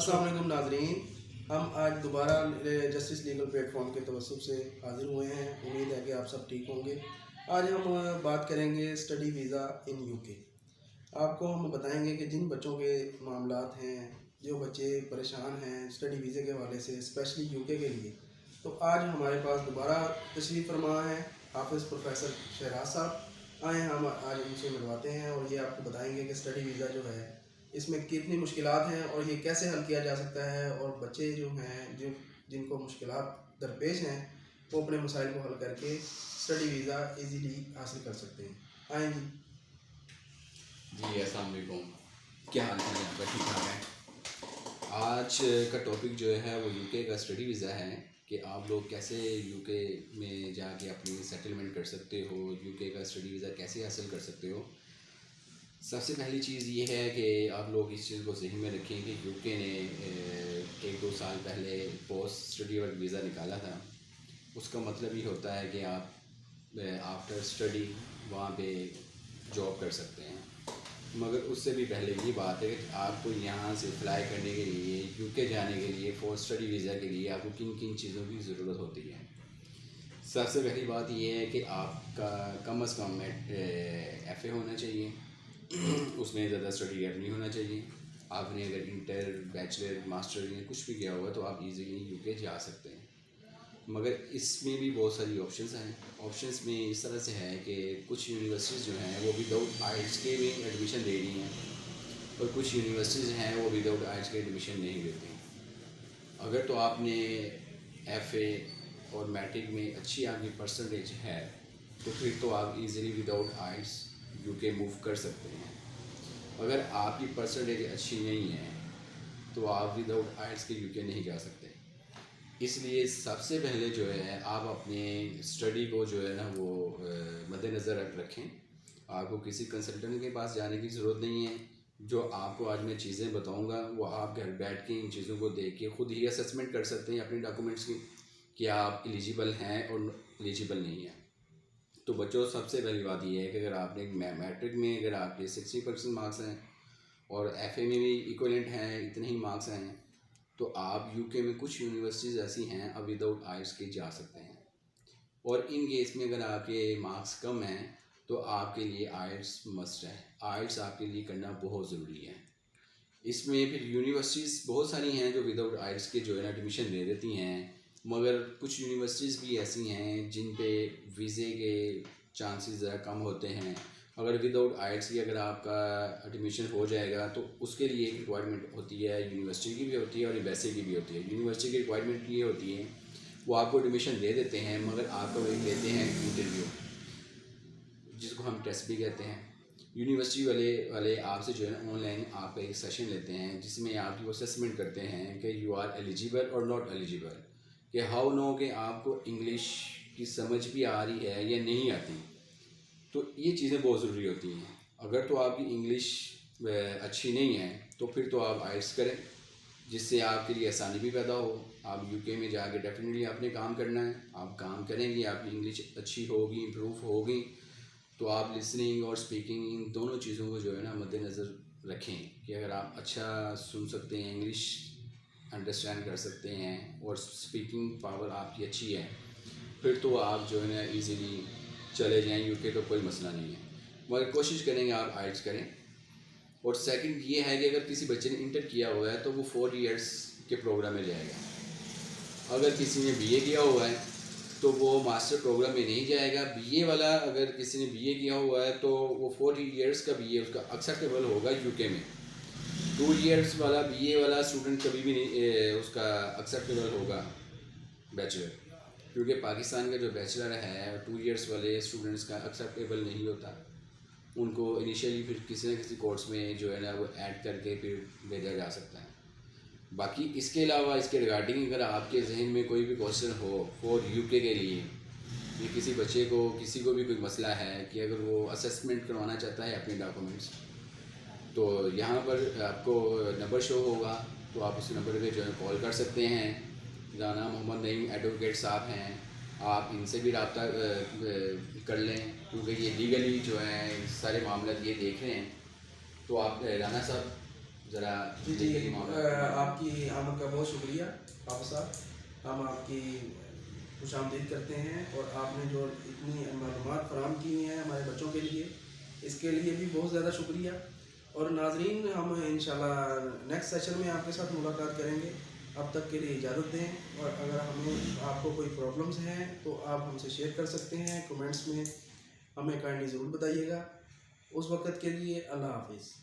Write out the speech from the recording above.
अस्सलाम वालेकुम नाजरीन, हम आज दोबारा जस्टिस लीगल प्लेटफॉर्म के तवस्सुब से हाज़िर हुए हैं। उम्मीद है कि आप सब ठीक होंगे। आज हम बात करेंगे स्टडी वीज़ा इन यूके। आपको हम बताएंगे कि जिन बच्चों के मामलात हैं, जो बच्चे परेशान हैं स्टडी वीज़े के हवाले से, स्पेशली यूके के लिए, तो आज हमारे पास दोबारा तशरीफ़ फरमा है हाफिज़ प्रोफेसर शहराज साहब। आए हम आज उनसे मिलवाते हैं और ये आपको बताएंगे कि स्टडी वीज़ा जो है इसमें कितनी मुश्किलात हैं और ये कैसे हल किया जा सकता है, और बच्चे जो हैं जिनको मुश्किलात दरपेश हैं वो अपने मसाइल को हल करके स्टडी वीज़ा इजीली हासिल कर सकते हैं। आएँ जी। जी अस्सलाम वालेकुम, क्या हाल है आपका? ठीक ठाक है। आज का टॉपिक जो है वो यूके का स्टडी वीज़ा है कि आप लोग कैसे यूके में जाके अपनी सेटलमेंट कर सकते हो, यूके का स्टडी वीज़ा कैसे हासिल कर सकते हो। सबसे पहली चीज़ ये है कि आप लोग इस चीज़ को ज़हन में रखें कि यूके ने 1-2 साल पहले पोस्ट स्टडी वर्क वीज़ा निकाला था। उसका मतलब ये होता है कि आप आफ्टर स्टडी वहाँ पे जॉब कर सकते हैं। मगर उससे भी पहले ये बात है कि आपको यहाँ से अप्लाई करने के लिए, यूके जाने के लिए, पोस्ट स्टडी वीज़ा के लिए आपको किन किन चीज़ों की ज़रूरत होती है। सबसे पहली बात ये है कि आपका कम से कम FA होना चाहिए, उसमें ज़्यादा स्टडी गैप नहीं होना चाहिए। आपने अगर इंटर, बैचलर, मास्टर या कुछ भी किया हुआ है तो आप इजीली यूके जा सकते हैं। मगर इसमें भी बहुत सारी ऑप्शंस हैं। ऑप्शंस में इस तरह से है कि कुछ यूनिवर्सिटीज़ जो हैं वो विदाउट आइल्स के भी एडमिशन दे रही हैं, और कुछ यूनिवर्सिटीज़ हैं वो विदाउट आइल्स के एडमिशन नहीं देती। अगर तो आपने FA और मैट्रिक में अच्छी आपकी परसेंटेज है तो फिर तो आप इजीली विदाउट आइल्स यूके मूव कर सकते हैं। अगर आपकी परसेंटेज अच्छी नहीं है तो आप विदाउट आइल्स के यूके नहीं जा सकते। इसलिए सबसे पहले जो है आप अपने स्टडी को जो है ना वो मद्देनज़र रखें। आपको किसी कंसल्टेंट के पास जाने की ज़रूरत नहीं है। जो आपको आज मैं चीज़ें बताऊंगा वो आप घर बैठ के इन चीज़ों को देख के ख़ुद ही असेसमेंट कर सकते हैं अपने डॉक्यूमेंट्स की कि आप एलिजिबल हैं और एलिजिबल नहीं हैं। तो बच्चों, सबसे पहली बात ये है कि अगर आपने मैट्रिक में अगर आपके 60% मार्क्स हैं और FA में भी इक्वलेंट हैं, इतने ही मार्क्स हैं, तो आप यूके में कुछ यूनिवर्सिटीज़ ऐसी हैं अब विदाउट आइल्स के जा सकते हैं। और इन केस में अगर आपके मार्क्स कम हैं तो आपके लिए आइल्स मस्ट है। आइल्स आपके लिए करना बहुत ज़रूरी है। इसमें फिर यूनिवर्सिटीज़ बहुत सारी हैं जो विदाउट आइल्स के जो है ना एडमिशन दे देती हैं, मगर कुछ यूनिवर्सिटीज़ भी ऐसी हैं जिन पे वीज़े के चांसेस ज़रा कम होते हैं। अगर विदाउट आइल्स की अगर आपका एडमिशन हो जाएगा तो उसके लिए एक रिक्वायरमेंट होती है, यूनिवर्सिटी की भी होती है और एम्बेसी की भी होती है। यूनिवर्सिटी की रिक्वायरमेंट ये होती है वो आपको एडमिशन दे देते हैं, मगर आपको वही लेते हैं इंटरव्यू, जिसको हम टेस्ट भी कहते हैं। यूनिवर्सिटी वाले आपसे जो है ना ऑनलाइन आपका एक सेशन लेते हैं जिसमें आपकी वो असेसमेंट करते हैं कि यू आर एलिजिबल और नॉट एलिजिबल, कि हाउ नो कि आपको इंग्लिश की समझ भी आ रही है या नहीं आती। तो ये चीज़ें बहुत ज़रूरी होती हैं। अगर तो आपकी इंग्लिश अच्छी नहीं है तो फिर तो आप आइल्स करें, जिससे आपके लिए आसानी भी पैदा हो। आप यूके में जाके डेफिनेटली आपने काम करना है, आप काम करेंगे, आपकी इंग्लिश अच्छी होगी, इम्प्रूव होगी, तो आप लिसनिंग और स्पीकिंग इन दोनों चीज़ों को जो है ना मद्देनज़र रखें कि अगर आप अच्छा सुन सकते हैं, इंग्लिश अंडरस्टैंड कर सकते हैं और स्पीकिंग पावर आपकी अच्छी है, फिर तो आप जो है ना इजीली चले जाएं यूके, तो कोई मसला नहीं है। मगर कोशिश करेंगे आप आइल्स करें। और सेकंड ये है कि अगर किसी बच्चे ने इंटर किया हुआ है तो वो 4 इयर्स के प्रोग्राम में जाएगा। अगर किसी ने BA किया हुआ है तो वो मास्टर प्रोग्राम में नहीं जाएगा। BA वाला अगर किसी ने BA किया हुआ है तो वो 4 इयर्स का BA उसका एक्सेप्टेबल होगा यूके में। 2 इयर्स वाला BA वाला स्टूडेंट कभी भी नहीं उसका एक्सेप्टेबल होगा बैचलर, क्योंकि पाकिस्तान का जो बैचलर है 2 इयर्स वाले स्टूडेंट्स का एक्सेप्टेबल नहीं होता। उनको इनिशियली फिर किसी न किसी कोर्स में जो है ना वो ऐड करके फिर भेजा जा सकता है। बाकी इसके अलावा इसके रिगार्डिंग अगर आपके जहन में कोई भी क्वेश्चन हो फॉर यूके के लिए, या किसी बच्चे को किसी को भी कोई मसला है कि अगर वो असेसमेंट करवाना चाहता है अपने डॉक्यूमेंट्स, तो यहाँ पर आपको नंबर शो होगा, तो आप उस नंबर पे जो है कॉल कर सकते हैं। राना मोहम्मद नईम एडवोकेट साहब हैं, आप इनसे भी रब्ता कर लें, क्योंकि ये लीगली जो है सारे मामला ये देख रहे हैं। तो आप राना साहब ذرا جی جی آپ کی آمد کا بہت شکریہ آپ صاحب. ہم آپ کی خوش آمدید کرتے ہیں اور آپ نے جو اتنی معلومات فراہم کی ہیں ہمارے بچوں کے لیے اس کے لیے بھی بہت زیادہ شکریہ. اور ناظرین ہم انشاءاللہ نیکسٹ سیشن میں آپ کے ساتھ ملاقات کریں گے. اب تک کے لیے اجازت دیں اور اگر آپ کو کوئی پرابلمس ہیں تو آپ ہم سے شیئر کر سکتے ہیں کمنٹس میں. ہمیں کائنڈلی ضرور بتائیے گا. اس وقت کے لیے اللہ حافظ.